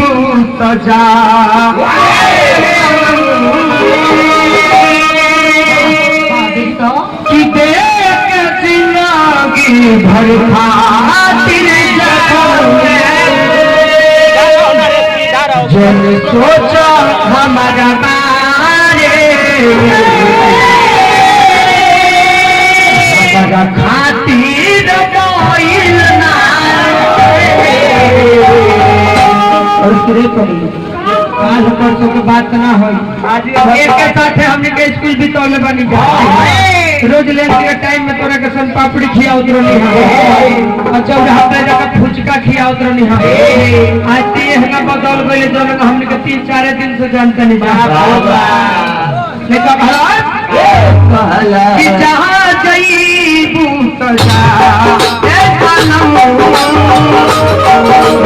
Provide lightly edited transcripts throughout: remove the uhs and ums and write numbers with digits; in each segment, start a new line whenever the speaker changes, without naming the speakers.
भूत जा कि देख जिंदगी भर खातिर जन सोचा हमारा बारे हमारा खातिर बोइल ना और पूरे करी काल परसों के बात ना हो एक के साथ हमने के स्कूल भी तौले बनी रोज लेंस के टाइम में तोरा के सन पापड़ी खिया उतरनी है और जब हफ्ते जगह फुचका खिया उतरनी है आज ते हना बदल गए दोनों हमने के 3-4 दिन से जानते नहीं बाबा लेकिन कहला कि जहां जईबू तो जा ए सनम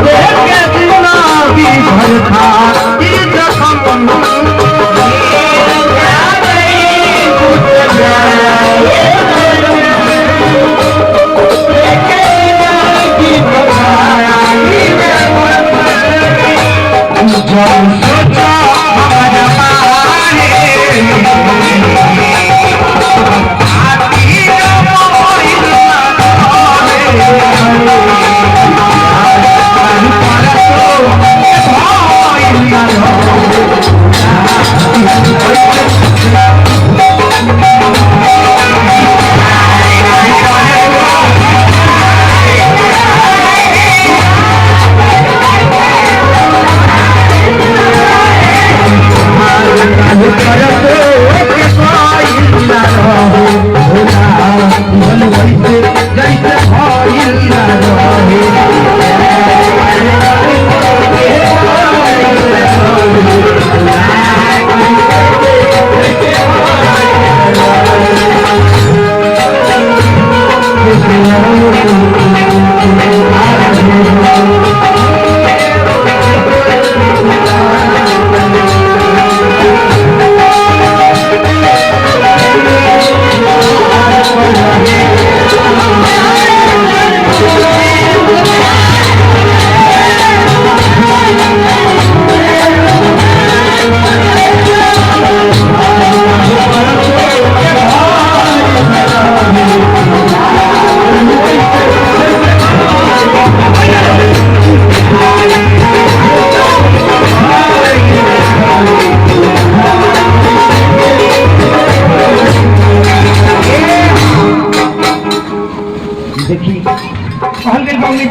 देख के जिंदगी भर खातिर जखम सोचा हमारा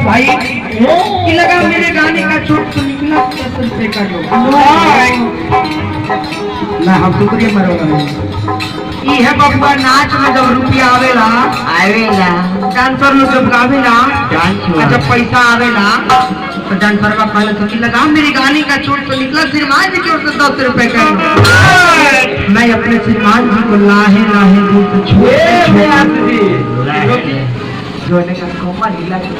भाई कि लगा मेरे गाने का चोट तो निकला ना हम शुक्रिया मरो है बबुआ नाच में जब रुपया आवेला डांसर लोग जब गावेला जब पैसा आवेला तो डांसर का पहले तो कि लगा मेरे गाने का चोट तो निकला श्रीमान जी की ओर से 10 रुपए का मैं अपने श्रीमान जी को लाहे लाहे दूर से छोड़ जोने का कोमा नीला के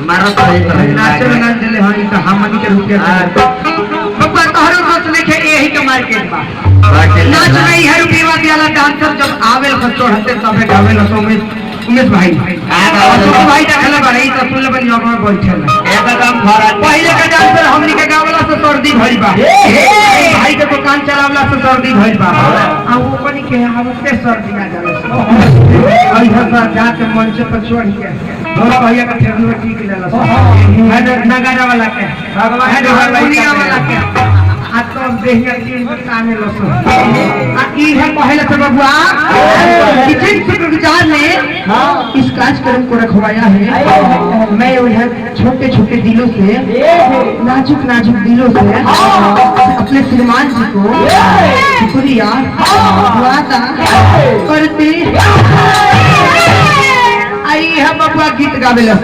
मारो तो नाचे में नाच ले हां तो हमनी के रुपया पप्पा तोहरो दोस्त लिखे यही के मार्केट बा नाच में ही रुपया वाला डांसर जब आवेल को चढ़ते तबे गावेल तो उमेश भाई भाई देखले बारे तो सुन ले बन जग में बैठल एकदम खराब पहले का डांसर हमनी के गावला से सर्दी भइल बा भाई के दुकान चलावला से सर्दी भइल बा आ वो कनी के हमसे सर्दी ना जाला आई हर जाके मंच पर चढ़ के दोनों भैया का ठेकुआ में ठीक लेला है नगाड़ा वाला के भगवान दुनिया वाला के आ तो देहिया तीन को काने लसो आ ई है पहले से बबुआ किचन शुक्रगुजार ने इस कार्यक्रम को रखवाया है मैं उन्हें छोटे छोटे दिलों से नाजुक नाजुक दिलों से अपने श्रीमान जी को शुक्रिया वादा करते आई है बबुआ गीत गावेला।